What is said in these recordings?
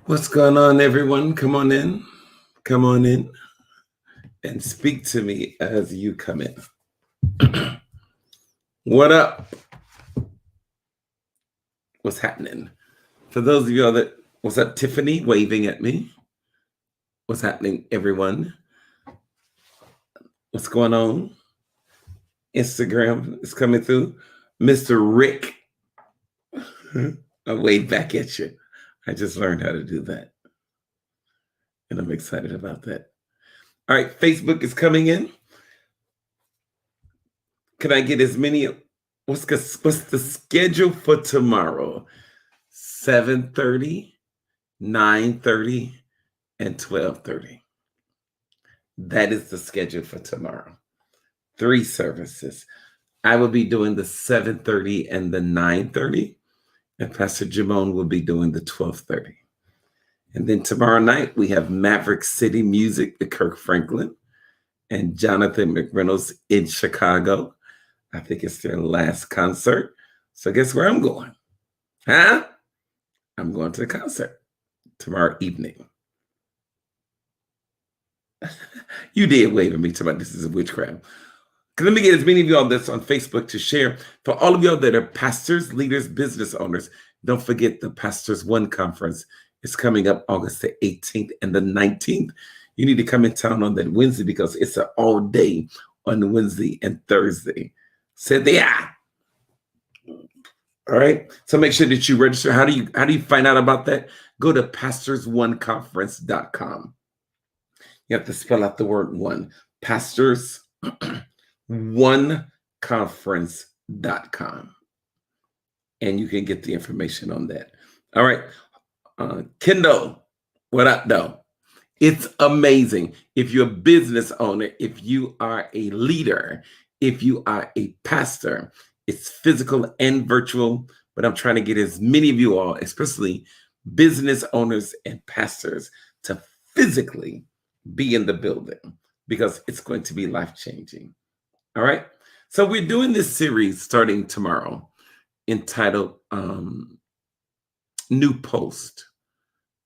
What's going on, everyone? Come on in. Come on in and speak to me as you come in. What up? What's happening? For those of y'all that, what's up, Tiffany, waving at me? What's happening, everyone? What's going on? Instagram is coming through. Mr. Rick, I wave back at you. I just learned how to do that. And I'm excited about that. All right, Facebook is coming in. Can I get as many? What's the schedule for tomorrow? 7:30, 9:30, and 12:30. That is the schedule for tomorrow. 3 services. I will be doing the 7:30 and the 9:30, and Pastor Jamone will be doing the 12:30. And then tomorrow night, we have Maverick City Music with Kirk Franklin and Jonathan McReynolds in Chicago. I think it's their last concert. So guess where I'm going? Huh? I'm going to the concert tomorrow evening. You did wave at me talking about this is a witchcraft. Let me get as many of y'all that's on Facebook to share. For all of y'all that are pastors, leaders, business owners, don't forget the Pastors One Conference is coming up August the 18th and the 19th. You need to come in town on that Wednesday because it's an all day on Wednesday and Thursday. Said they are. All right. So make sure that you register. How do you find out about that? Go to pastorsoneconference.com. You have to spell out the word one. Pastorsoneconference.com. And you can get the information on that. All right. Kendall, what up, though? It's amazing. If you're a business owner, if you are a leader, if you are a pastor, it's physical and virtual, but I'm trying to get as many of you all, especially business owners and pastors, to physically be in the building because it's going to be life-changing. All right? So we're doing this series starting tomorrow entitled New Post.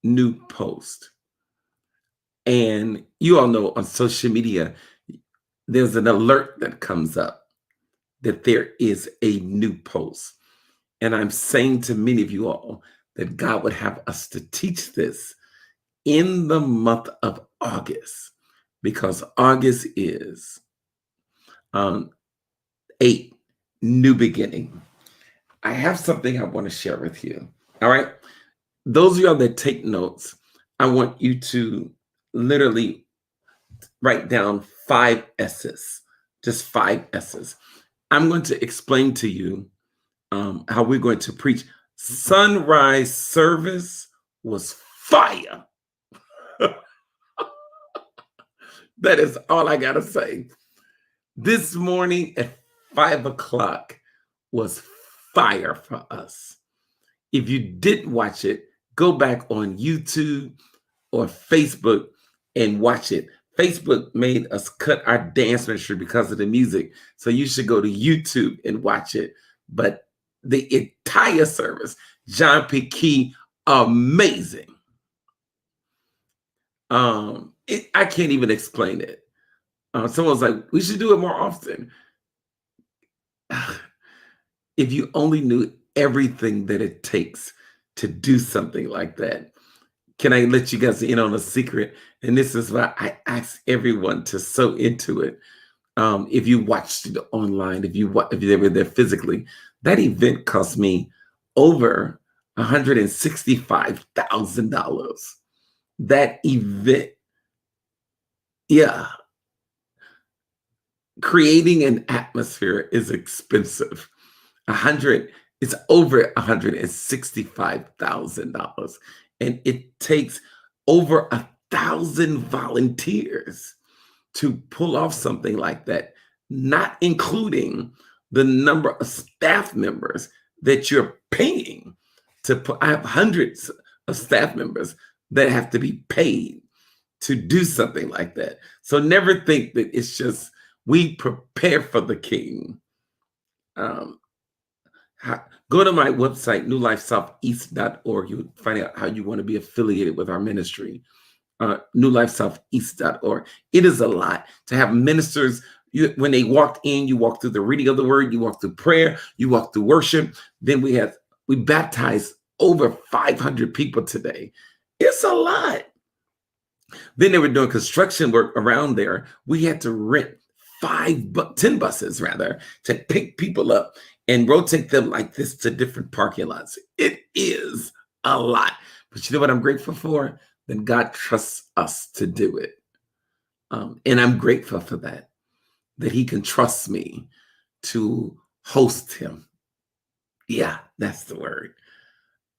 New Post. And you all know on social media, there's an alert that comes up that there is a new post. And I'm saying to many of you all that God would have us to teach this in the month of August, because August is 8, new beginning. I have something I want to share with you. All right. Those of y'all that take notes, I want you to literally write down 5 S's, just 5 S's. I'm going to explain to you how we're going to preach. Sunrise service was fire. That is all I got to say. This morning at 5 o'clock was fire for us. If you didn't watch it, go back on YouTube or Facebook and watch it. Facebook made us cut our dance ministry because of the music. So you should go to YouTube and watch it. But the entire service, John P. Key, amazing. I can't even explain it. Someone's like, we should do it more often. If you only knew everything that it takes to do something like that. Can I let you guys in on a secret? And this is why I ask everyone to sow into it. If you watched it online, if they were there physically, that event cost me over $165,000. That event, yeah. Creating an atmosphere is expensive. It's over $165,000. And it takes over 1,000 volunteers to pull off something like that, not including the number of staff members that you're paying to put. I have hundreds of staff members that have to be paid to do something like that. So never think that it's just we prepare for the king. Go to my website, newlifesoutheast.org. You'll find out how you want to be affiliated with our ministry. newlifesoutheast.org. It is a lot to have ministers. When they walked in, you walk through the reading of the word, you walk through prayer, you walk through worship. Then we baptized over 500 people today. It's a lot. Then they were doing construction work around there. We had to rent 10 buses rather to pick people up and rotate them like this to different parking lots. It is a lot. But you know what I'm grateful for? That God trusts us to do it. And I'm grateful for that he can trust me to host him. Yeah, that's the word.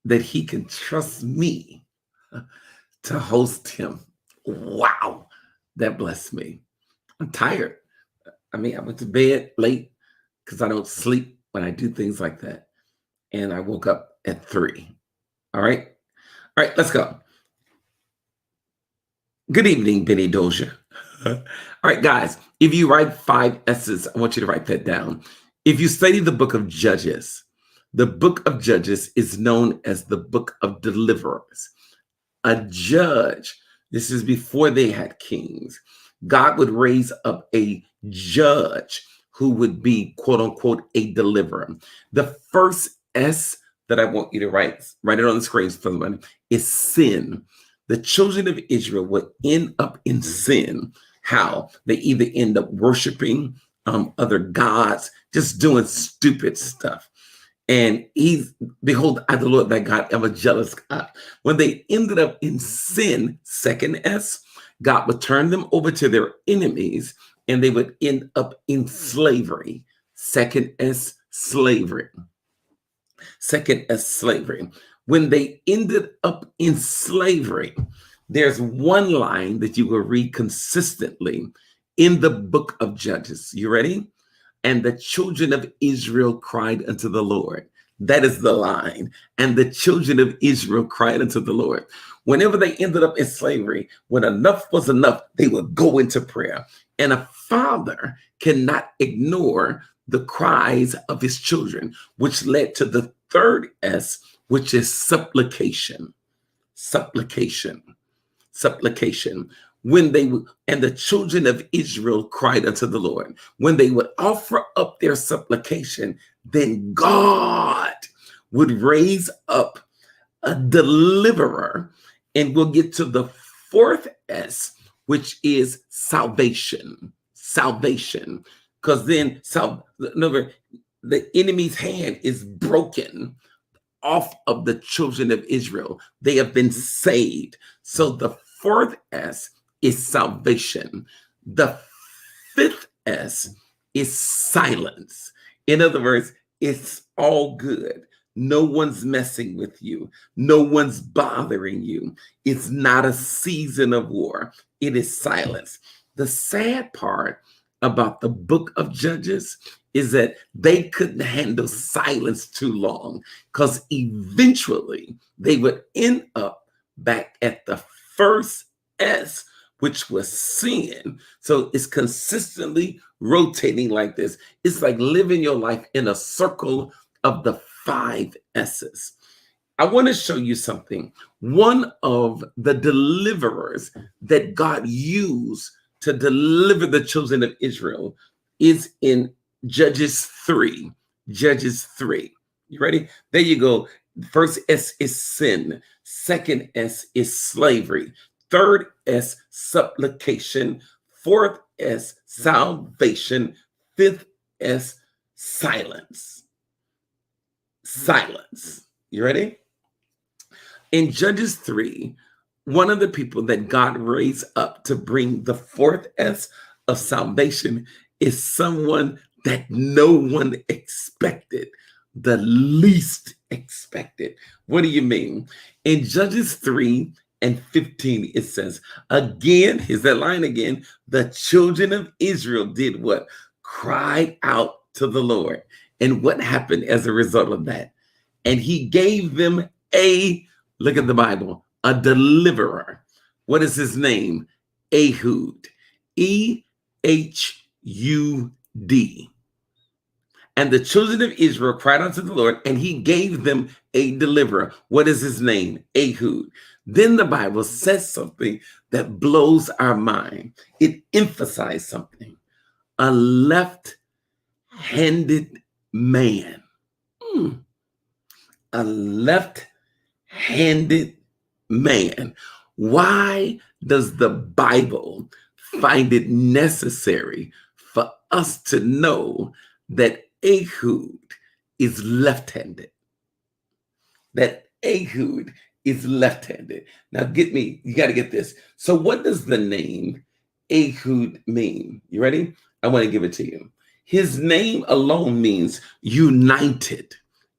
That he can trust me to host him. Wow, that blessed me. I'm tired. I went to bed late because I don't sleep when I do things like that. And I woke up at 3. All right, let's go. Good evening, Benny Doja. All right, guys, if you write 5 S's, I want you to write that down. If you study the book of Judges, the book of Judges is known as the book of deliverance. A judge, this is before they had kings. God would raise up a judge who would be, quote unquote, a deliverer. The first S that I want you to write it on the screen for somebody, is sin. The children of Israel would end up in sin. How? They either end up worshiping other gods, just doing stupid stuff. And behold, I, the Lord thy God, am a jealous God. When they ended up in sin, second S, God would turn them over to their enemies and they would end up in slavery. Second S, slavery. Second S, slavery. When they ended up in slavery, there's one line that you will read consistently in the book of Judges. You ready? And the children of Israel cried unto the Lord. That is the line. And the children of Israel cried unto the Lord. Whenever they ended up in slavery, when enough was enough, they would go into prayer. And a father cannot ignore the cries of his children, which led to the third S, which is supplication. Supplication. Supplication. When they would, and the children of Israel cried unto the Lord. When they would offer up their supplication, then God would raise up a deliverer. And we'll get to the fourth S, which is salvation. Salvation. Because then the enemy's hand is broken off of the children of Israel. They have been saved. So the fourth S is salvation. The fifth S is silence. In other words, it's all good. No one's messing with you. No one's bothering you. It's not a season of war. It is silence. The sad part about the book of Judges is that they couldn't handle silence too long, because eventually they would end up back at the first S, which was sin. So it's consistently rotating like this. It's like living your life in a circle of the 5 S's. I want to show you something. One of the deliverers that God used to deliver the children of Israel is in Judges 3. Judges 3. You ready? There you go. First S is sin. Second S is slavery. Third S, supplication. Fourth S, salvation. Fifth S, silence. Silence. You ready? In Judges 3, one of the people that God raised up to bring the fourth S of salvation is someone that no one expected, the least expected. What do you mean? In Judges 3:15, it says, again, here's that line again, the children of Israel did what? Cried out to the Lord. And what happened as a result of that? And he gave them look at the Bible, a deliverer. What is his name? Ehud. Ehud. And the children of Israel cried unto the Lord, and he gave them a deliverer. What is his name? Ehud. Then the Bible says something that blows our mind. It emphasized something. A left-handed man. A left-handed man. Why does the Bible find it necessary for us to know that Ehud is left-handed? That Ehud is left-handed. Now you got to get this. So what does the name Ehud mean? You ready? I want to give it to you. His name alone means united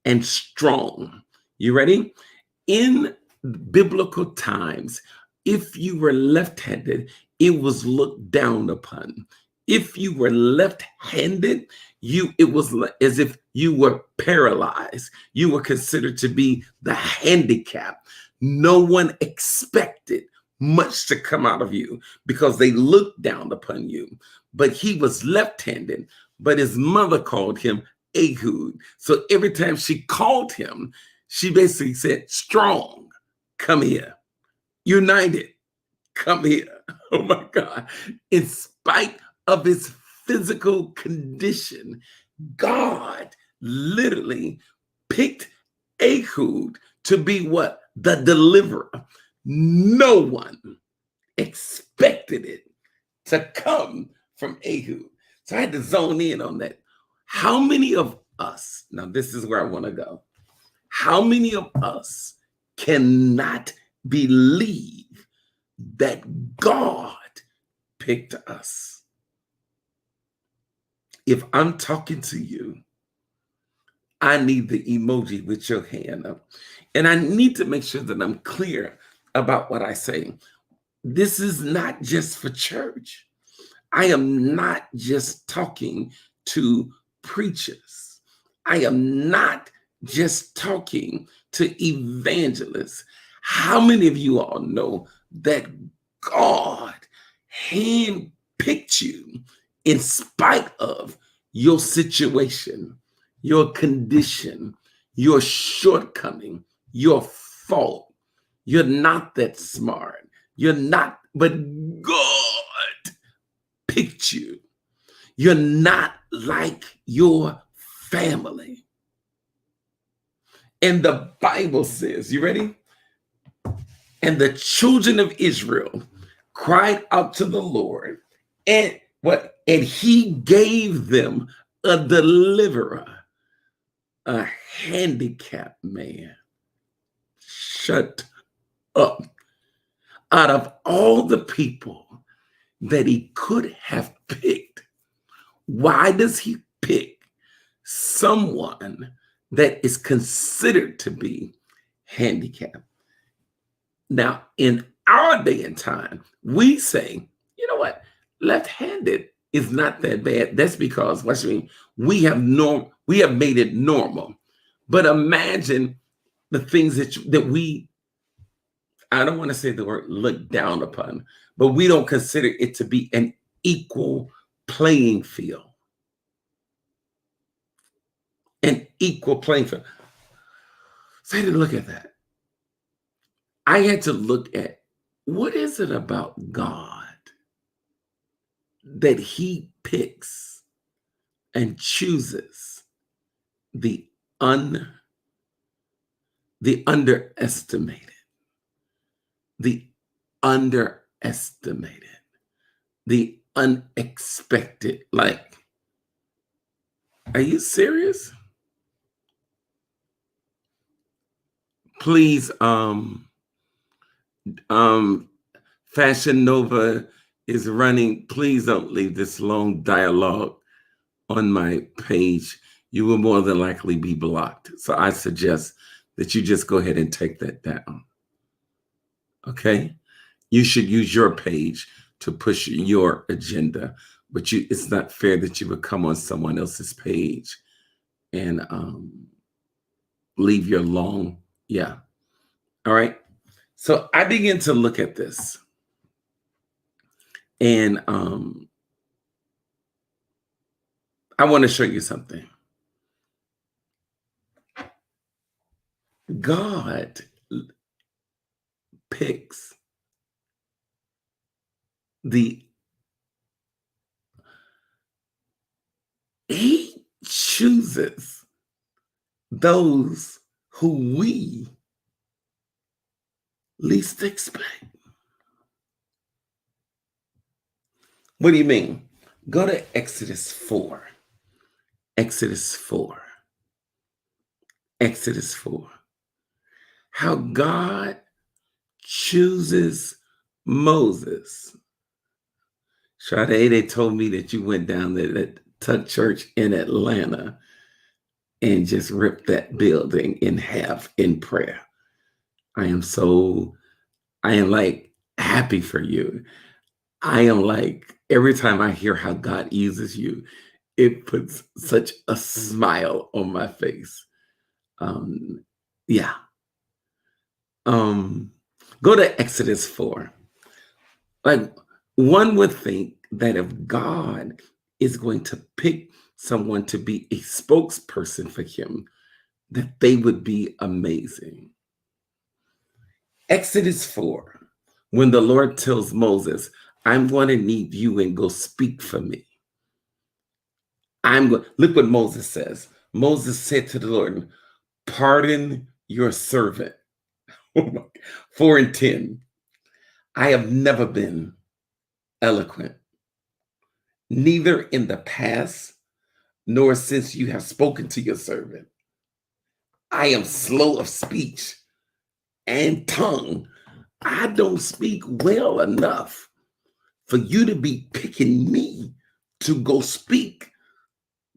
and strong. You ready? In biblical times, if you were left-handed, it was looked down upon. If you were left-handed, it was as if you were paralyzed. You were considered to be the handicap. No one expected much to come out of you because they looked down upon you. But he was left-handed, but his mother called him Ehud. So every time she called him, she basically said, strong, come here. United, come here. Oh my God. In spite of his physical condition, God literally picked Ehud to be what? The deliverer. No one expected it to come from Ehud. So I had to zone in on that. How many of us, now this is where I want to go. How many of us cannot believe that God picked us? If I'm talking to you, I need the emoji with your hand up. And I need to make sure that I'm clear about what I say. This is not just for church. I am not just talking to preachers. I am not just talking to evangelists. How many of you all know that God handpicked you in spite of your situation, your condition, your shortcoming, your fault? You're not that smart. You're not, but God picked you. You're not like your family. And the Bible says, you ready? And the children of Israel cried out to the Lord, and what? And he gave them a deliverer, a handicapped man. Shut up. Out of all the people that he could have picked, why does he pick someone that is considered to be handicapped? Now, in our day and time, we say, you know what? Left-handed is not that bad. That's because we have made it normal. But imagine the things that we, I don't want to say the word look down upon, but we don't consider it to be an equal playing field. An equal playing field. So I had to look at that. I had to look at, what is it about God that he picks and chooses the underestimated, the underestimated, the unexpected? Like, are you serious? Please, Fashion Nova is running. Please don't leave this long dialogue on my page. You will more than likely be blocked. So I suggest that you just go ahead and take that down. Okay? You should use your page to push your agenda, but it's not fair that you would come on someone else's page and leave your long, yeah. All right. So I begin to look at this, and I want to show you something. God picks he chooses those who we least expect. What do you mean? Go to Exodus 4. Exodus 4. Exodus 4. How God chooses Moses. Sade, they told me that you went down there at Tuck Church in Atlanta and just ripped that building in half in prayer. I am like happy for you. I am like, every time I hear how God uses you, it puts such a smile on my face. Yeah. Go to Exodus 4. Like, one would think that if God is going to pick someone to be a spokesperson for him, that they would be amazing. Exodus 4, when the Lord tells Moses, I'm going to need you and go speak for me. Look what Moses says. Moses said to the Lord, pardon your servant. 4 and 10. I have never been eloquent, neither in the past nor since you have spoken to your servant. I am slow of speech and tongue. I don't speak well enough for you to be picking me to go speak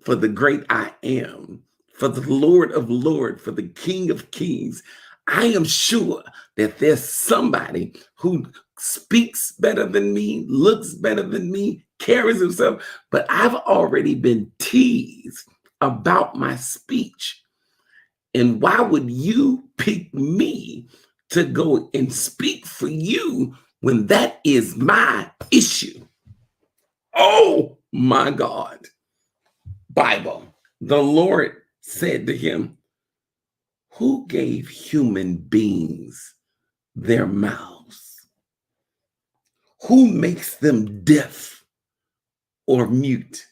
for the great I am, for the Lord of Lords, for the King of Kings. I am sure that there's somebody who speaks better than me, looks better than me, carries himself, but I've already been teased about my speech. And why would you pick me to go and speak for you when that is my issue? Oh my God. Bible. The Lord said to him, who gave human beings their mouths? Who makes them deaf or mute?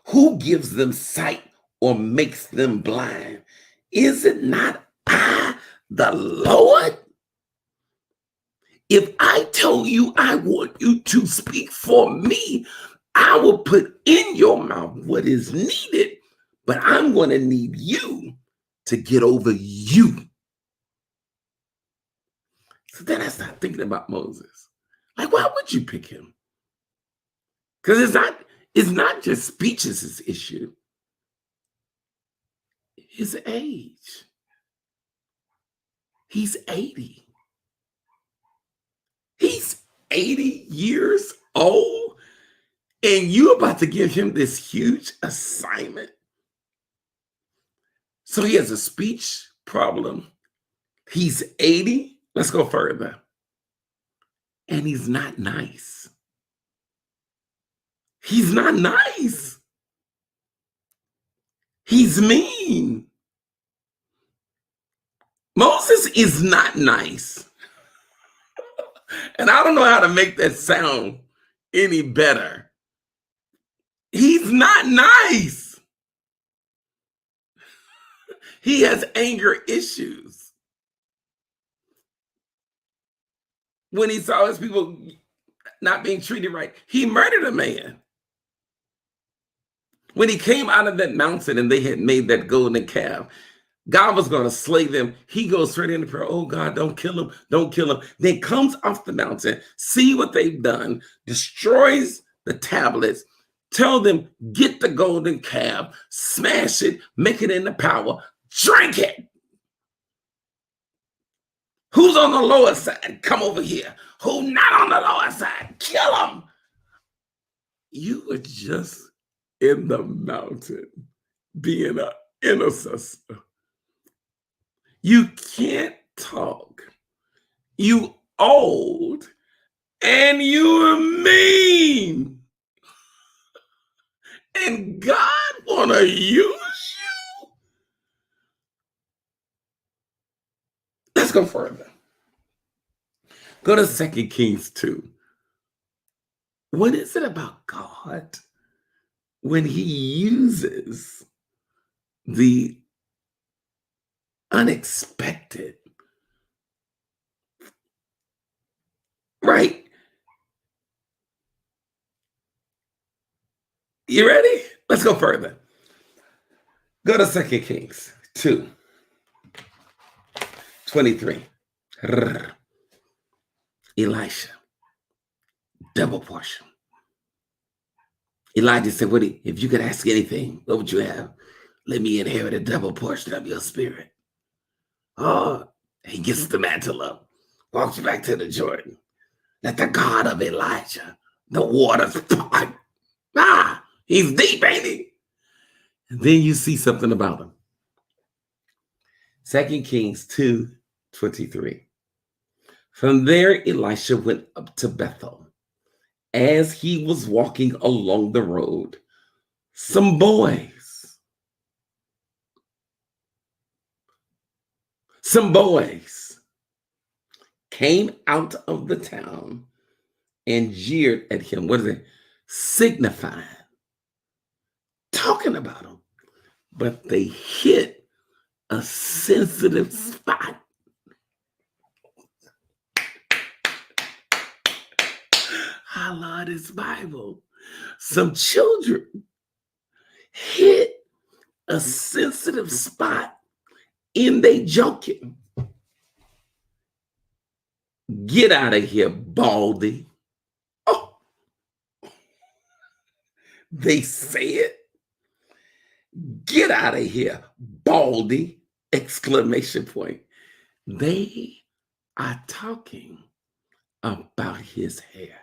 Who gives them sight or makes them blind? Is it not I, the Lord? If I tell you I want you to speak for me, I will put in your mouth what is needed, but I'm going to need you to get over you. So then I start thinking about Moses. Like, why would you pick him? Because it's not just speech is his issue. His age. He's 80. He's 80 years old, and you're about to give him this huge assignment. So he has a speech problem. He's 80. Let's go further. And he's not nice. He's not nice. He's mean. Moses is not nice. And I don't know how to make that sound any better. He's not nice. He has anger issues. When he saw his people not being treated right, he murdered a man. When he came out of that mountain and they had made that golden calf, God was going to slay them. He goes straight into prayer. Oh God, don't kill him. Don't kill him. Then comes off the mountain, see what they've done, destroys the tablets, tell them, get the golden calf, smash it, make it into power, drink it. Who's on the lower side? Come over here. Who not on the lower side? Kill him. You were just in the mountain being an intercessor. You can't talk. You old and you're mean. And God wanna use you. Let's go further. Go to 2 Kings 2. What is it about God when he uses the unexpected? Right? You ready? Let's go further. Go to 2 Kings 2, 23. Elisha, double portion. Elijah said, if you could ask anything, what would you have? Let me inherit a double portion of your spirit. Oh, he gets the mantle up, walks back to the Jordan. Let the God of Elijah, the waters part. He's deep, ain't he? And then you see something about him. 2 Kings 2, 23. From there, Elisha went up to Bethel. As he was walking along the road, some boys came out of the town and jeered at him. What is it? Signifying, talking about him. But they hit a sensitive spot. I love this Bible. Some children hit a sensitive spot in they joking. Get out of here, Baldy. Oh, they said, get out of here, Baldy! Exclamation point. They are talking about his hair.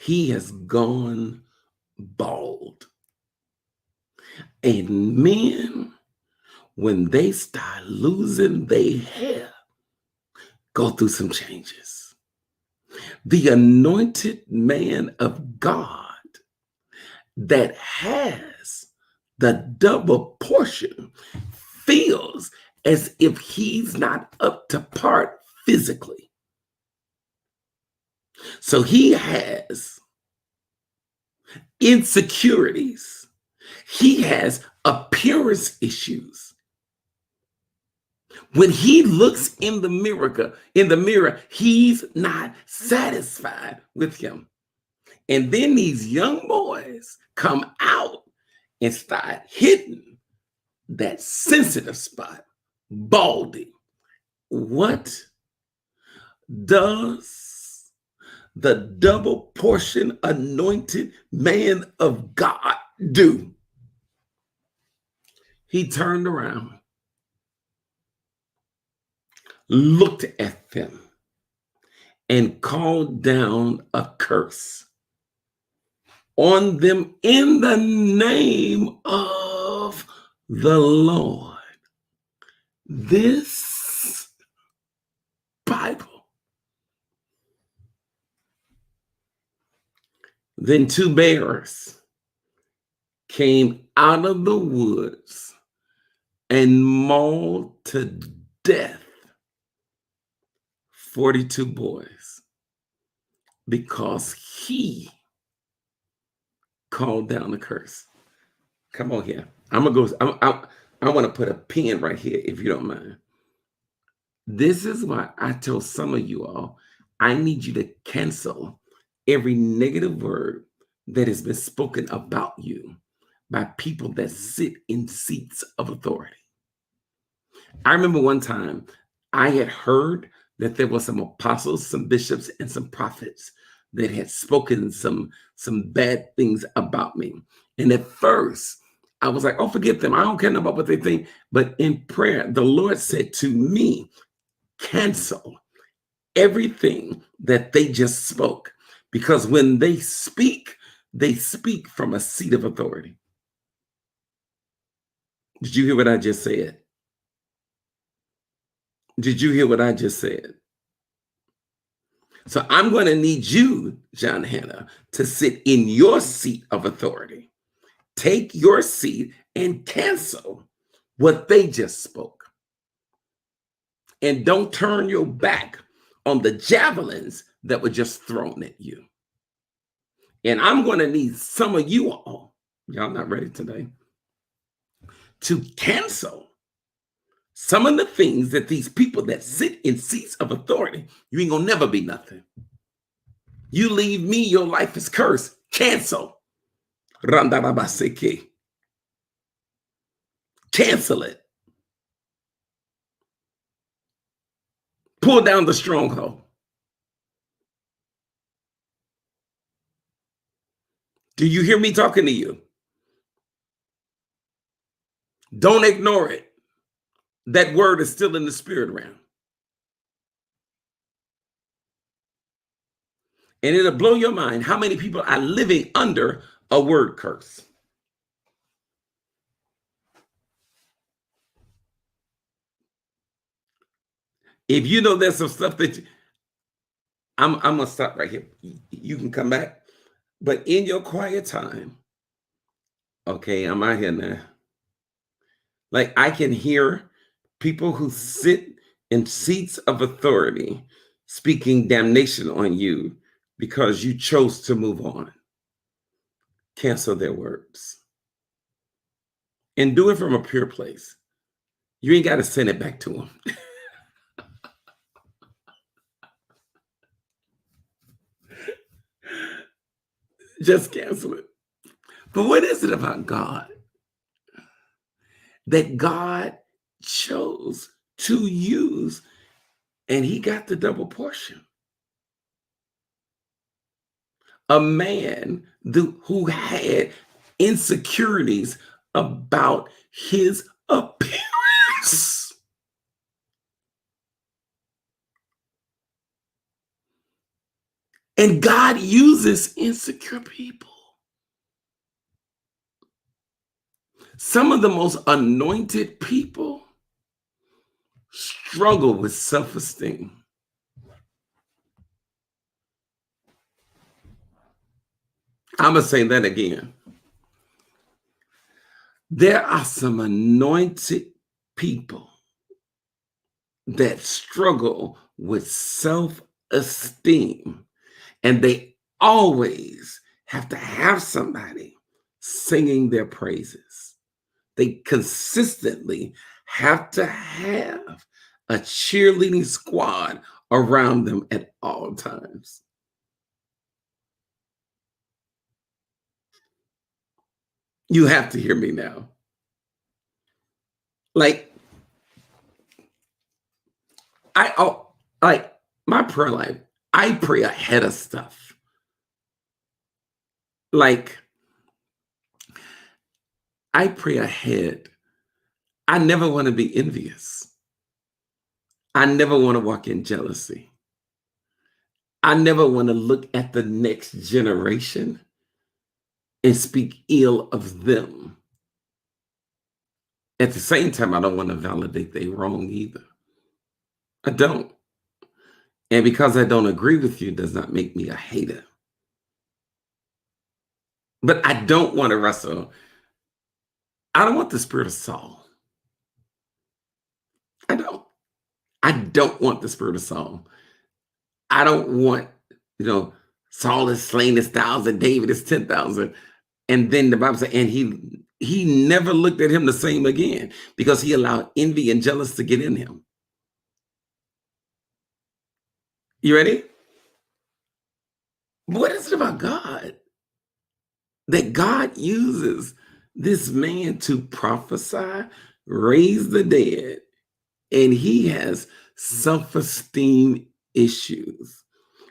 He has gone bald. And men, when they start losing their hair, go through some changes. The anointed man of God that has the double portion feels as if he's not up to par physically. So he has insecurities. He has appearance issues. When he looks in the mirror, he's not satisfied with him. And then these young boys come out and start hitting that sensitive spot, Baldy. What does the double portion anointed man of God do? He turned around, looked at them, and called down a curse on them in the name of the Lord. This Bible. Then two bears came out of the woods and mauled to death 42 boys because he called down the curse. Come on here. I want to put a pin right here, if you don't mind. This is why I tell some of you all, I need you to cancel every negative word that has been spoken about you by people that sit in seats of authority. I remember one time I had heard that there were some apostles, some bishops, and some prophets that had spoken some bad things about me. And at first, I was like, oh, forget them. I don't care about what they think. But in prayer, the Lord said to me, cancel everything that they just spoke. Because when they speak from a seat of authority. Did you hear what I just said? Did you hear what I just said? So I'm going to need you, John Hannah, to sit in your seat of authority. Take your seat and cancel what they just spoke. And don't turn your back on the javelins that were just thrown at you. And I'm going to need some of you all, y'all not ready today, to cancel some of the things that these people that sit in seats of authority, you ain't going to never be nothing. You leave me, your life is cursed. Cancel. Randarabaseke. Cancel it. Pull down the stronghold. Do you hear me talking to you? Don't ignore it. That word is still in the spirit realm. And it'll blow your mind how many people are living under a word curse. If you know there's some stuff that I'm going to stop right here. You can come back. But in your quiet time, okay, I'm out here now. Like I can hear people who sit in seats of authority speaking damnation on you because you chose to move on. Cancel their words. And do it from a pure place. You ain't got to send it back to them. Just cancel it. But what is it about God that God chose to use and he got the double portion? A man who had insecurities about his appearance. And God uses insecure people. Some of the most anointed people struggle with self-esteem. I'm going to say that again. There are some anointed people that struggle with self-esteem, and they always have to have somebody singing their praises. They consistently have to have a cheerleading squad around them at all times. You have to hear me now. Like my prayer life, I pray ahead of stuff. Like I pray ahead. I never want to be envious. I never want to walk in jealousy. I never want to look at the next generation and speak ill of them. At the same time, I don't want to validate they wrong either. I don't. And because I don't agree with you does not make me a hater. But I don't want to wrestle. I don't want the spirit of Saul. I don't. I don't want the spirit of Saul. I don't want, Saul is slain his 1,000, David is 10,000. And then the Bible says, and he never looked at him the same again because he allowed envy and jealousy to get in him. You ready? What is it about God that God uses this man to prophesy, raise the dead, and he has self-esteem issues?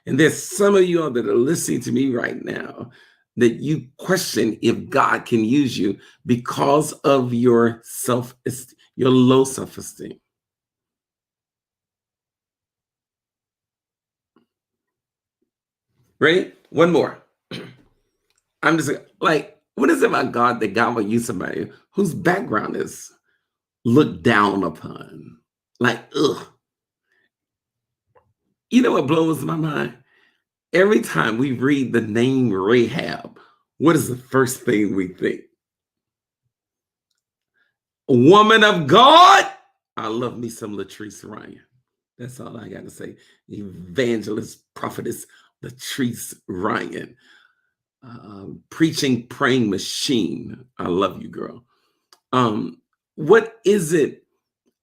And there's some of you all that are listening to me right now that you question if God can use you because of your self-esteem, your low self-esteem. Ready? One more. I'm just like, what is it about God that God would use somebody whose background is looked down upon? Like, ugh. You know what blows my mind? Every time we read the name Rahab, what is the first thing we think? A woman of God? I love me some Latrice Ryan. That's all I got to say. Evangelist, prophetess, Latrice Ryan, preaching, praying machine. I love you, girl. What is it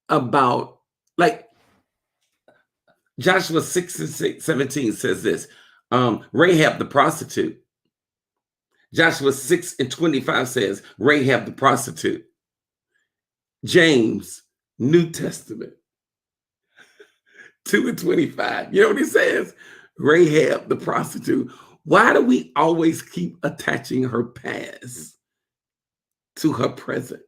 about, like Joshua 6 and 17 says this, Rahab the prostitute. Joshua 6 and 25 says, Rahab the prostitute. James, New Testament, 2 and 25. You know what he says? Rahab the prostitute. Why do we always keep attaching her past to her present?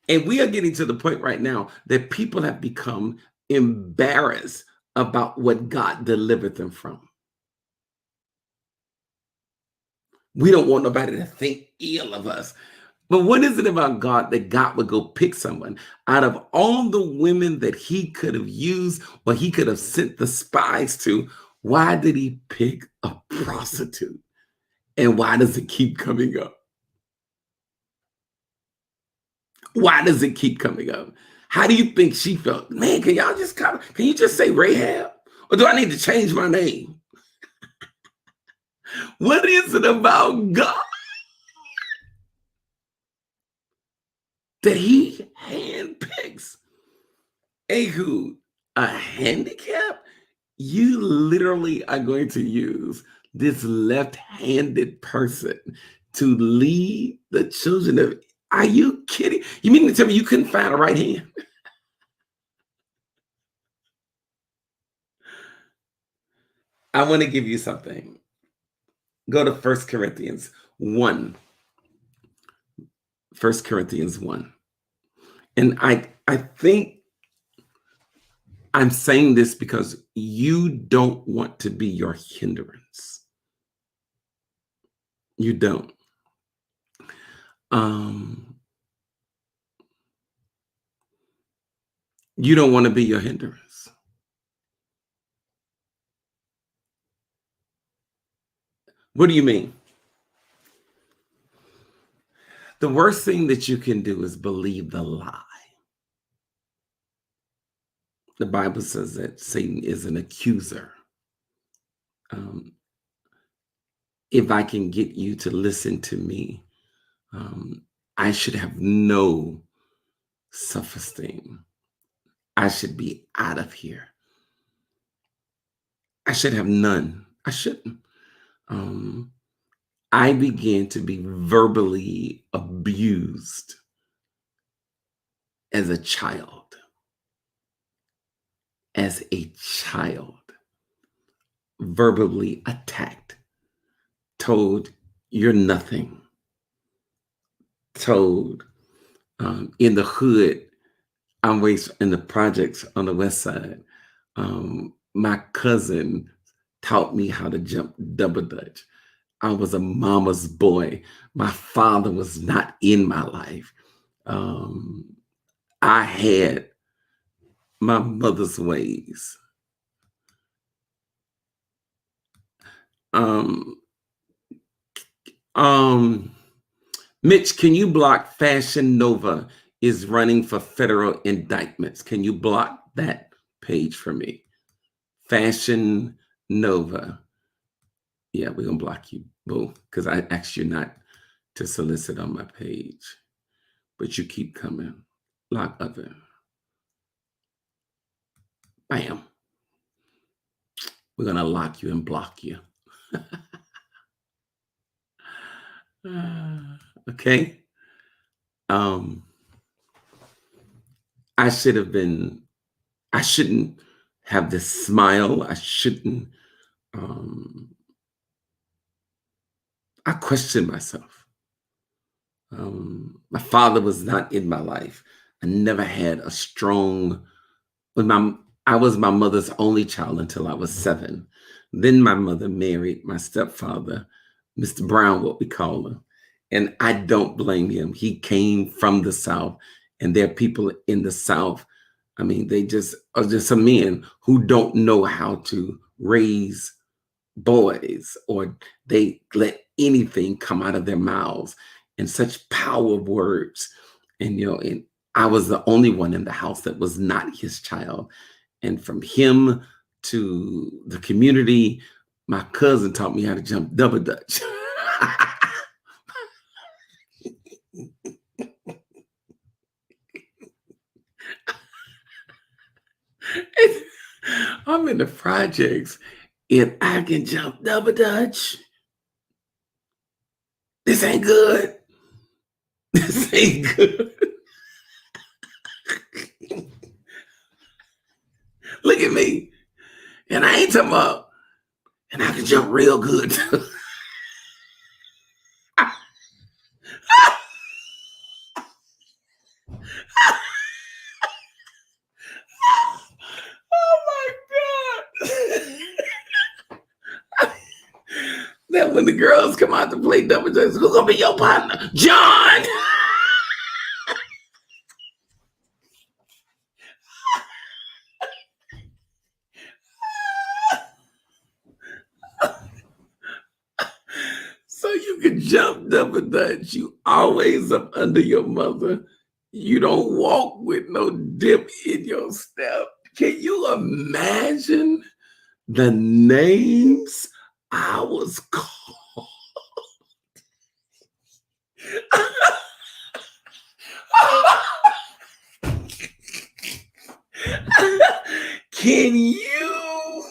And we are getting to the point right now that people have become embarrassed about what God delivered them from. We don't want nobody to think ill of us. But what is it about God that God would go pick someone out of all the women that he could have used or he could have sent the spies to? Why did he pick a prostitute? And why does it keep coming up? Why does it keep coming up? How do you think she felt? Man, can you just say Rahab? Or do I need to change my name? What is it about God that he handpicks? Ehud, a handicap? You literally are going to use this left-handed person to lead the children of, are you kidding? You mean to tell me you couldn't find a right hand? I want to give you something. Go to 1 Corinthians 1. 1 Corinthians 1. And I think I'm saying this because you don't want to be your hindrance. You don't. You don't want to be your hindrance. What do you mean? The worst thing that you can do is believe the lie. The Bible says that Satan is an accuser. If I can get you to listen to me, I should have no self-esteem. I should be out of here. I should have none. I shouldn't. I began to be verbally abused as a child. Verbally attacked, told you're nothing, told in the hood, I'm raised in the projects on the west side. My cousin taught me how to jump double dutch. I was a mama's boy. My father was not in my life. I had my mother's ways. Mitch, can you block Fashion Nova is running for federal indictments? Can you block that page for me? Fashion Nova. Yeah, we're going to block you, boo, because I asked you not to solicit on my page. But you keep coming. Lock other. Bam. We're going to lock you and block you. Okay. I shouldn't have this smile. I shouldn't. I question myself. My father was not in my life. I never had a strong, I was my mother's only child until I was 7. Then my mother married my stepfather, Mr. Brown, what we call him. And I don't blame him. He came from the South, and there are people in the South. I mean, they just are just some men who don't know how to raise boys, or they let anything come out of their mouths, and such power of words. And, and I was the only one in the house that was not his child. And from him to the community, my cousin taught me how to jump double dutch. I'm in the projects and I can jump double dutch. This ain't good. This ain't good. Look at me. And I ain't talking about, and I can jump real good too. Oh my God. Then when the girls come out to play double dutch, who's gonna be your partner? John. So you can jump double dutch. You always up under your mother. You don't walk with no dip in your step. Can you imagine the names I was called? Can you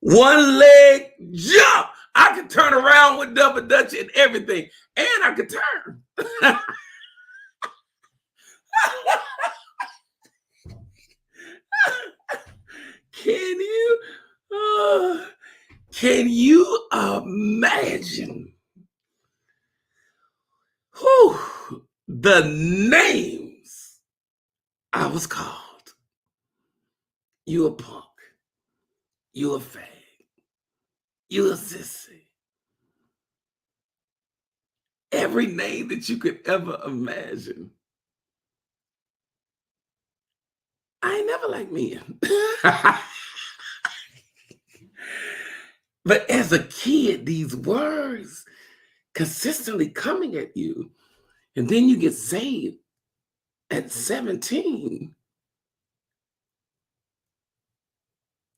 one leg jump? I can turn around with double dutch and everything, and I can turn. Can you imagine the names I was called? You a punk. You a fag. You a sissy. Every name that you could ever imagine. I ain't never liked men. But as a kid, these words consistently coming at you, and then you get saved at 17.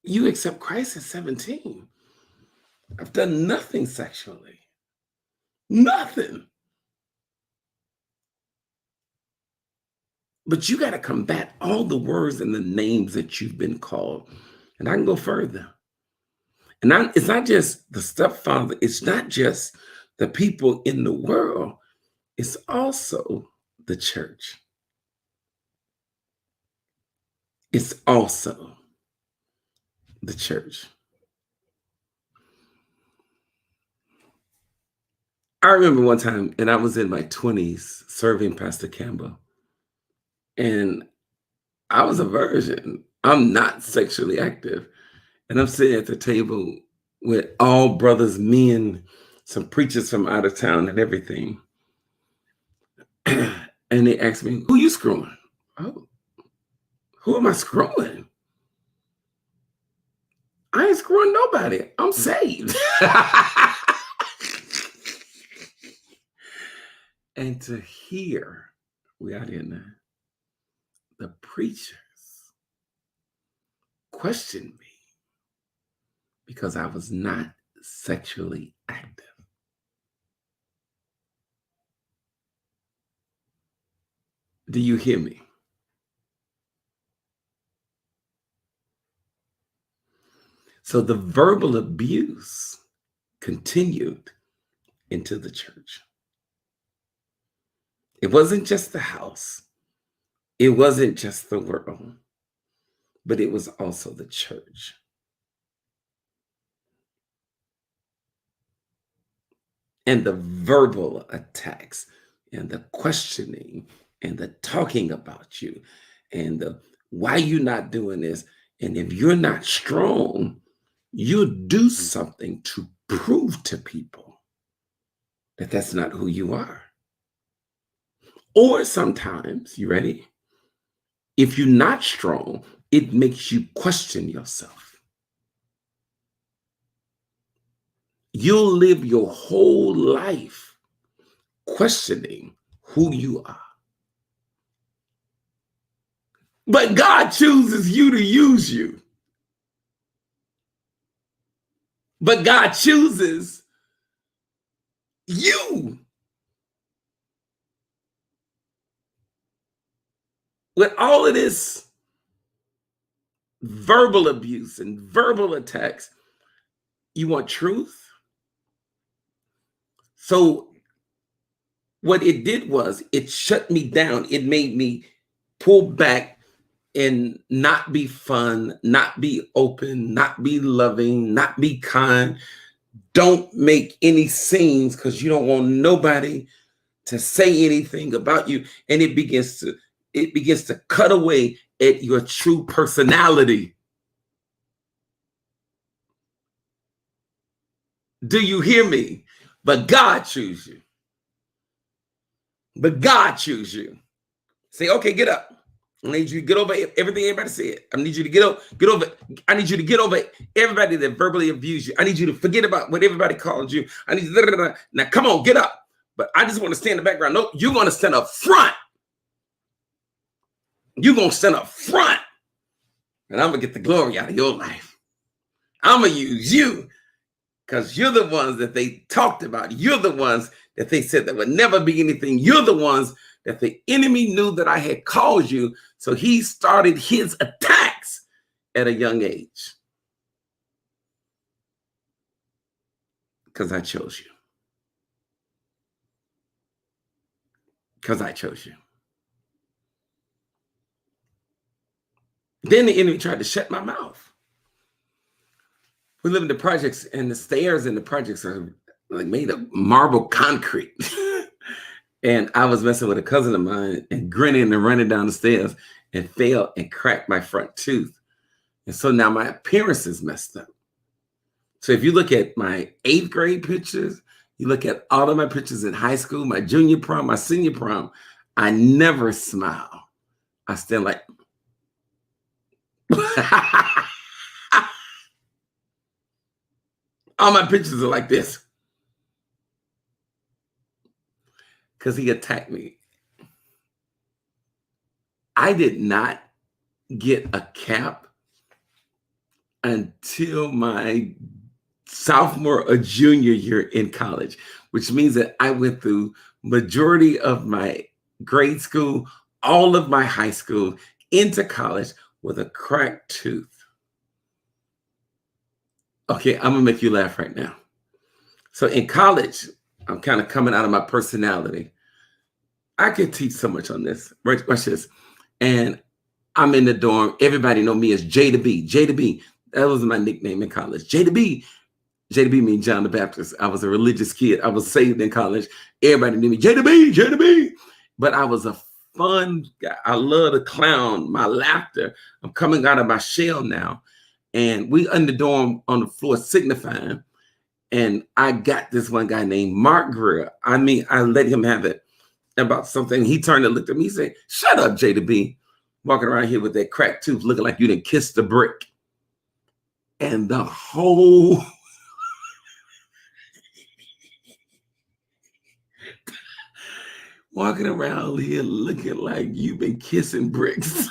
You accept Christ at 17. I've done nothing sexually. Nothing. But you got to combat all the words and the names that you've been called. And I can go further. And it's not just the stepfather. It's not just the people in the world. It's also the church. It's also the church. I remember one time, and I was in my 20s serving Pastor Campbell. And I was a virgin. I'm not sexually active. And I'm sitting at the table with all brothers, men, some preachers from out of town and everything. And they asked me, who you screwing? Oh, who am I screwing? I ain't screwing nobody. I'm saved. And to hear, we out here now, the preachers questioned me because I was not sexually active. Do you hear me? So the verbal abuse continued into the church. It wasn't just the house. It wasn't just the world, but it was also the church. And the verbal attacks and the questioning and the talking about you and the why you not doing this. And if you're not strong, you do something to prove to people that that's not who you are. Or sometimes, you ready? If you're not strong, it makes you question yourself. You'll live your whole life questioning who you are. But God chooses you to use you. But God chooses you. With all of this verbal abuse and verbal attacks, you want truth? So what it did was it shut me down. It made me pull back and not be fun, not be open, not be loving, not be kind. Don't make any scenes because you don't want nobody to say anything about you. And it begins to cut away at your true personality. Do you hear me? But God chooses you. But God chooses you. Say, okay, get up. I need you to get over everything everybody said. I need you to get over. I need you to get over everybody that verbally abused you. I need you to forget about what everybody called you. I need you. Now, come on, get up. But I just want to stay in the background. No, you're going to stand up front. You're going to stand up front. And I'm going to get the glory out of your life. I'm going to use you because you're the ones that they talked about. You're the ones that they said that would never be anything. You're the ones that the enemy knew that I had called you. So he started his attacks at a young age. Because I chose you. Because I chose you. Then the enemy tried to shut my mouth. We live in the projects, and the stairs in the projects are like made of marble concrete. And I was messing with a cousin of mine and grinning and running down the stairs and fell and cracked my front tooth. And so now my appearance is messed up. So if you look at my 8th grade pictures, you look at all of my pictures in high school, my junior prom, my senior prom, I never smile. I stand like, all my pictures are like this. Because he attacked me. I did not get a cap until my sophomore or junior year in college, which means that I went through majority of my grade school, all of my high school, into college with a cracked tooth. Okay, I'm gonna make you laugh right now. So in college, I'm kind of coming out of my personality. I could teach so much on this. Watch this. And I'm in the dorm. Everybody know me as J to B. J to B. That was my nickname in college. J to B. J to B means John the Baptist. I was a religious kid. I was saved in college. Everybody knew me. J to B. J to B. But I was a fun guy. I love to clown, my laughter. I'm coming out of my shell now. And we in the dorm on the floor signifying. And I got this one guy named Mark Greer. I mean, I let him have it about something. He turned and looked at me. He said, "Shut up, J to B. Walking around here with that cracked tooth looking like you done kissed the brick." And the whole walking around here looking like you've been kissing bricks.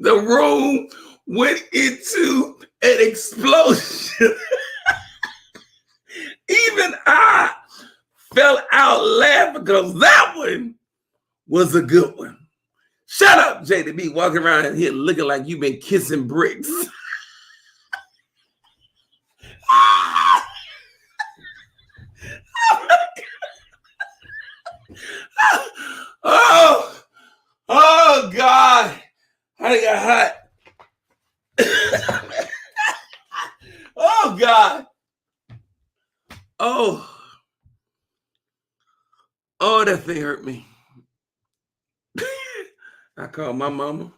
The room went into an explosion. Even I fell out laughing because that one was a good one. Shut up, J to B, walking around here looking like you've been kissing bricks. Oh God. I got hot. Oh God. Oh, that thing hurt me. I called my mama.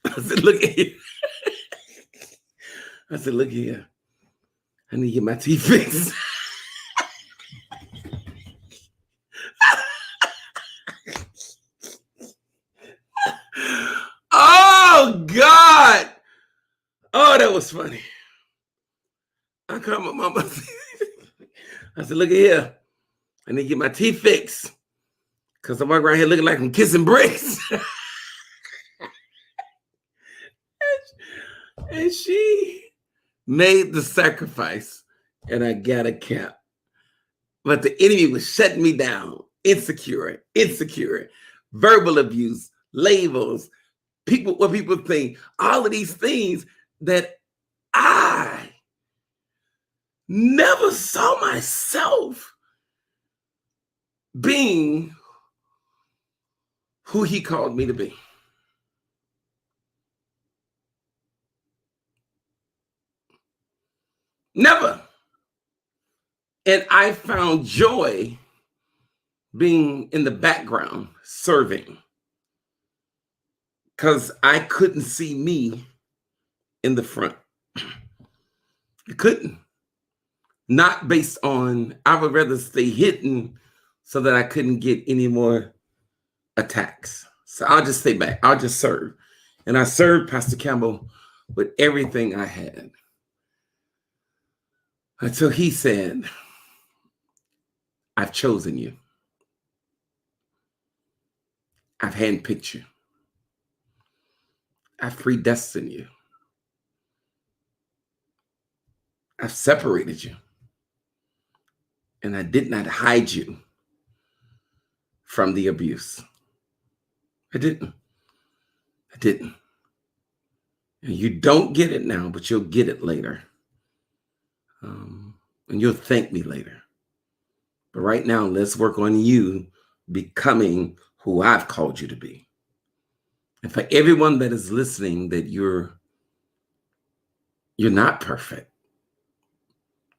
I said, "Look at here." I said, "Look here. I need to get my teeth fixed." Oh, God. Oh, that was funny. I called my mama. I said, look at here. I need to get my teeth fixed. Because I'm walking around here looking like I'm kissing bricks. And she made the sacrifice. And I got a cap. But the enemy was shutting me down. Insecure, verbal abuse, labels, what people think, all of these things that I never saw myself being who he called me to be. Never. And I found joy being in the background serving because I couldn't see me in the front. I couldn't. Not based on, I would rather stay hidden so that I couldn't get any more attacks. So I'll just stay back. I'll just serve. And I served Pastor Campbell with everything I had. Until he said, I've chosen you. I've handpicked you. I've predestined you. I've separated you. And I did not hide you from the abuse. I didn't. And you don't get it now, but you'll get it later. And you'll thank me later. But right now, let's work on you becoming who I've called you to be. And for everyone that is listening, that you're not perfect.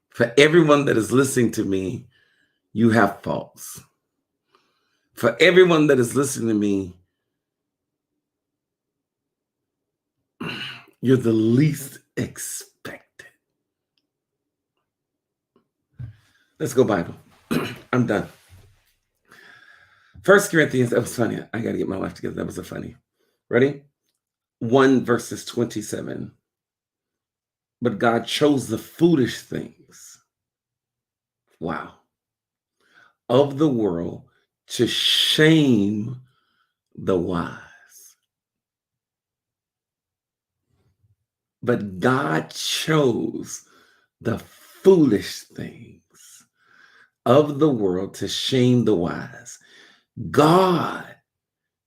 For everyone that is listening to me, you have faults. For everyone that is listening to me, you're the least expected. Let's go Bible. I'm done. 1 Corinthians, that was funny. I got to get my life together. That was a funny. Ready? 1 verses 27. But God chose the foolish things. Wow. Of the world to shame the wise. But God chose the foolish things of the world to shame the wise. God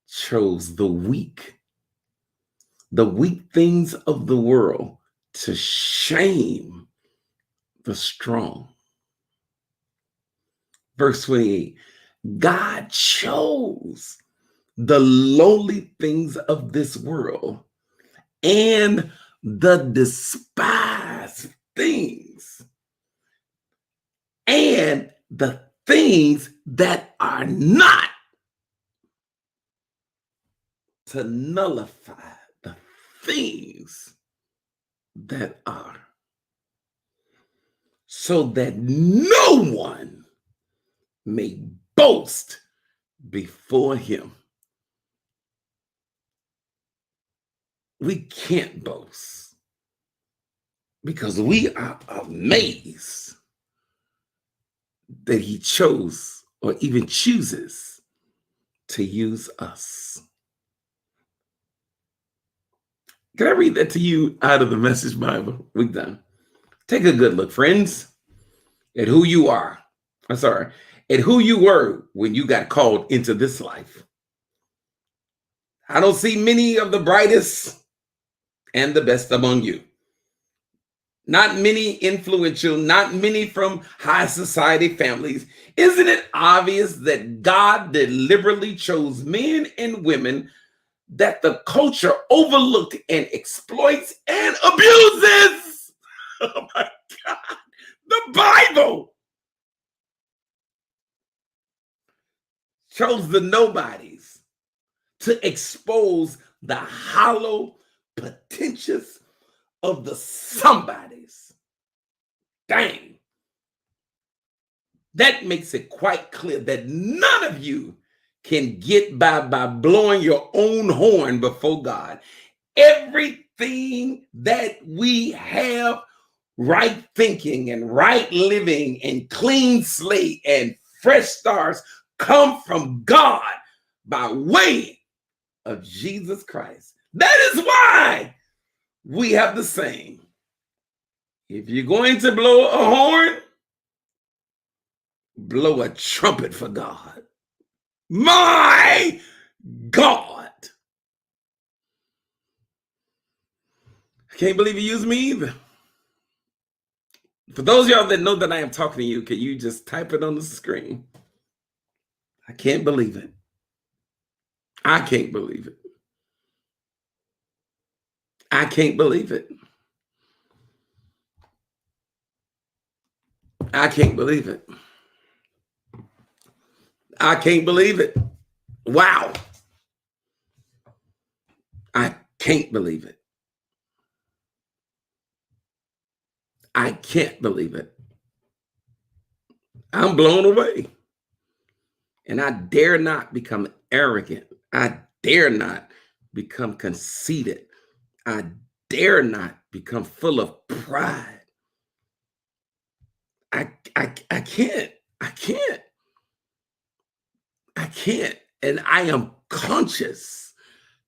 chose the weak things of the world to shame the strong. Verse 28, God chose the lowly things of this world and the despised things and the things that are not, to nullify the things that are, so that no one may boast before him. We can't boast because we are amazed that he chose or even chooses to use us. Can I read that to you out of the Message Bible? We're done. Take a good look, friends, at who you are. At who you were when you got called into this life. I don't see many of the brightest and the best among you. Not many influential, not many from high society families. Isn't it obvious that God deliberately chose men and women that the culture overlooked and exploits and abuses? Oh my God. The Bible chose the nobodies to expose the hollow potentials of the somebodies. Dang. That makes it quite clear that none of you can get by blowing your own horn before God. Everything that we have, right thinking and right living and clean slate and fresh starts, come from God by way of Jesus Christ. That is why we have the saying, if you're going to blow a horn, blow a trumpet for God. My God. I can't believe you used me either. For those of y'all that know that I am talking to you, can you just type it on the screen? I can't believe it. I can't believe it. I can't believe it. I can't believe it. I can't believe it. Wow. I can't believe it. I can't believe it. I'm blown away. And I dare not become arrogant. I dare not become conceited. I dare not become full of pride. I can't. I can't. I can't. And I am conscious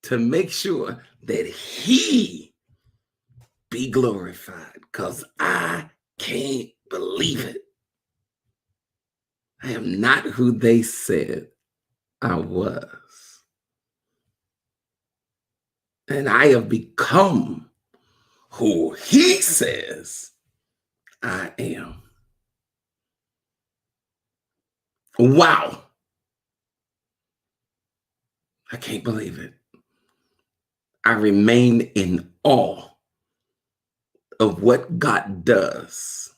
to make sure that he be glorified, because I can't believe it. I am not who they said I was. And I have become who he says I am. Wow. I can't believe it. I remain in awe of what God does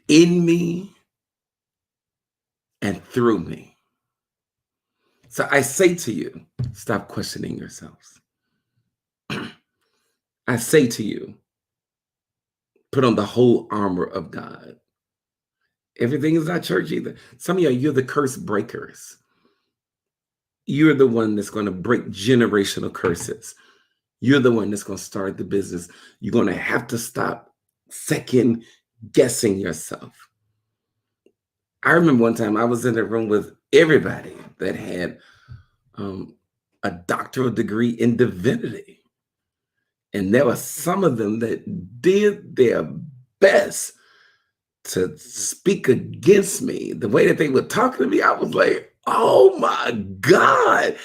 in me and through me. So I say to you, stop questioning yourselves. I say to you, put on the whole armor of God. Everything is not church either. Some of you, you're the curse breakers. You're the one that's going to break generational curses. You're the one that's going to start the business. You're going to have to stop second guessing yourself. I remember one time I was in a room with everybody that had a doctoral degree in divinity. And there were some of them that did their best to speak against me. The way that they were talking to me, I was like, oh my God,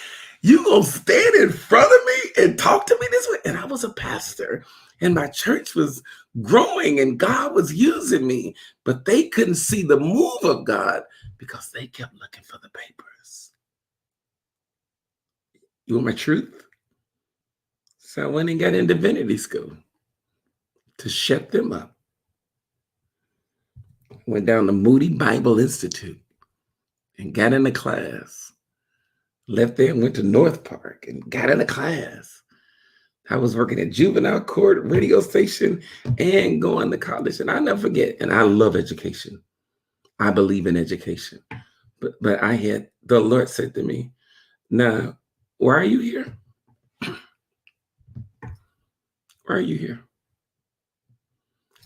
you gonna stand in front of me and talk to me this way? And I was a pastor and my church was growing and God was using me, but they couldn't see the move of God because they kept looking for the papers. You want my truth? So I went and got in divinity school to shut them up. Went down to Moody Bible Institute and got in a class. Left there and went to North Park and got in a class. I was working at juvenile court, radio station, and going to college. And I never forget, and I love education. I believe in education. But I had, the Lord said to me, now, why are you here? Why are you here?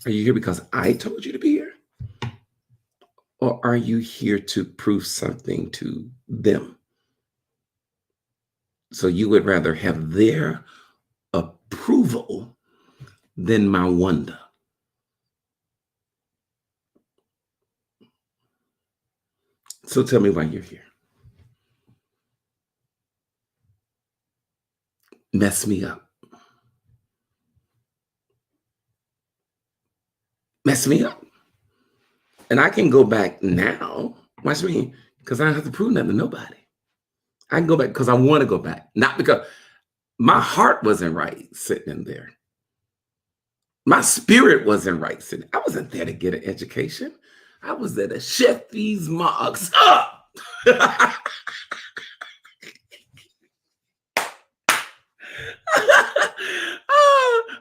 Are you here because I told you to be here? Or are you here to prove something to them? So you would rather have their approval than my wonder. So tell me why you're here. Mess me up. Mess me up. And I can go back now. Watch me, because I don't have to prove nothing to nobody. I can go back because I want to go back. Not because my heart wasn't right sitting in there. My spirit wasn't right sitting. I wasn't there to get an education. I was there to shut these marks up.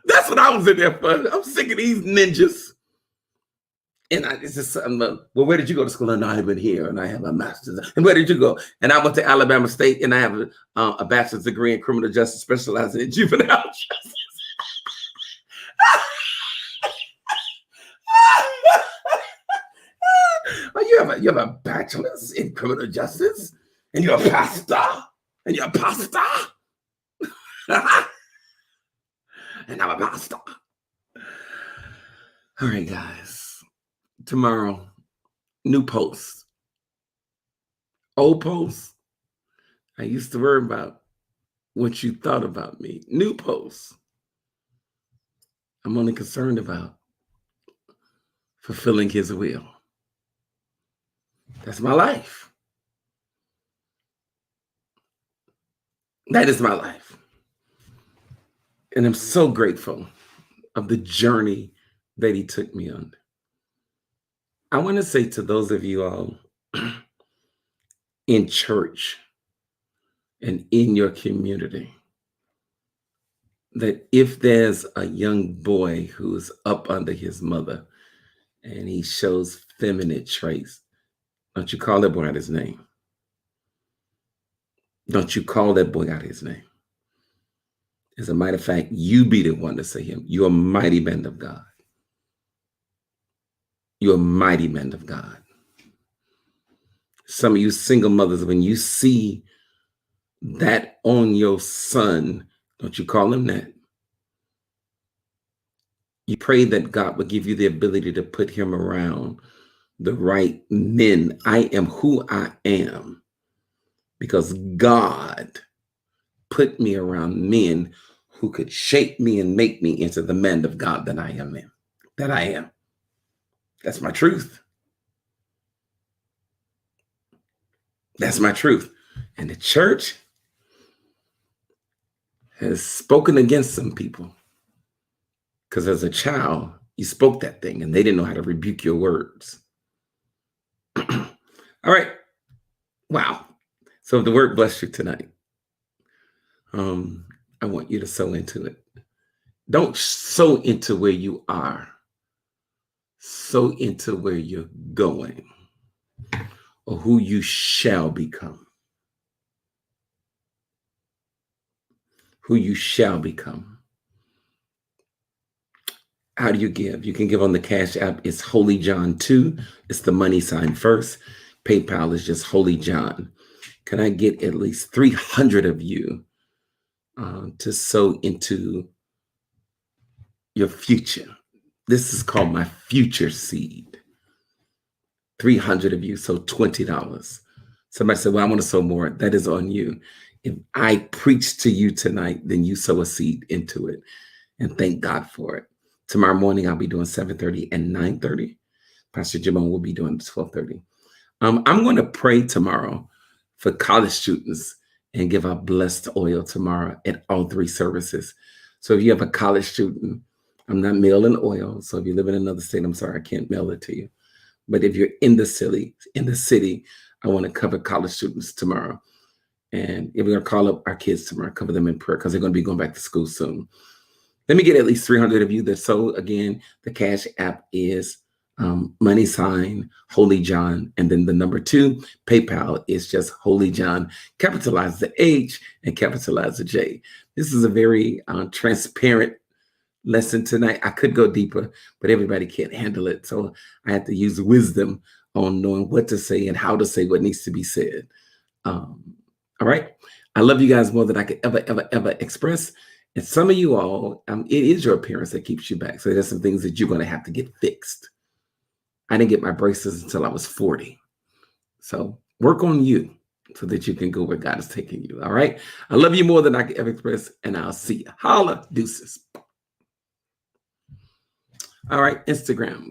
That's what I was in there for. I'm sick of these ninjas. And it's just something, well, where did you go to school? And I have been here and I have a master's. And where did you go? And I went to Alabama State and I have a bachelor's degree in criminal justice, specializing in juvenile justice. Oh, you have a bachelor's in criminal justice and you're a pastor and you're a pastor. And I'm a pastor. All right, guys. Tomorrow, new post. Old post. I used to worry about what you thought about me. New post. I'm only concerned about fulfilling his will. That's my life. That is my life. And I'm so grateful of the journey that he took me on. I want to say to those of you all in church and in your community that if there's a young boy who's up under his mother and he shows feminine traits, don't you call that boy out his name. Don't you call that boy out his name. As a matter of fact, you be the one to say him. You're a mighty man of God. You're a mighty man of God. Some of you single mothers, when you see that on your son, don't you call him that. You pray that God will give you the ability to put him around the right men. I am who I am because God put me around men who could shape me and make me into the man of God that I am in. That I am. That's my truth. That's my truth. And the church has spoken against some people because as a child, you spoke that thing and they didn't know how to rebuke your words. All right. Wow. So if the word blessed you tonight, I want you to sow into it. Don't sow into where you are. Sow into where you're going or who you shall become. Who you shall become. How do you give? You can give on the Cash App. It's Holy John 2. It's the money sign first. PayPal is just Holy John. Can I get at least 300 of you to sow into your future? This is called my future seed. 300 of you, so $20. Somebody said, well, I want to sow more. That is on you. If I preach to you tonight, then you sow a seed into it. And thank God for it. Tomorrow morning, I'll be doing 7:30 and 9:30. Pastor Jimon will be doing 12:30. I'm going to pray tomorrow for college students and give out blessed oil tomorrow at all 3 services. So if you have a college student, I'm not mailing oil. So if you live in another state, I'm sorry, I can't mail it to you. But if you're in the city, I want to cover college students tomorrow. And if we're going to call up our kids tomorrow, cover them in prayer because they're going to be going back to school soon. Let me get at least 300 of you that sow. Again, the Cash App is money sign Holy John, and then the number 2. PayPal is just Holy John. Capitalize the H and capitalize the J. This is a very transparent lesson tonight. I could go deeper, but everybody can't handle it. So I have to use wisdom on knowing what to say and how to say what needs to be said. All right. I love you guys more than I could ever express. And some of you all, it is your appearance that keeps you back. So there's some things that you're going to have to get fixed. I didn't get my braces until I was 40. So work on you so that you can go where God is taking you. All right. I love you more than I could ever express. And I'll see you. Holla, deuces. All right. Instagram.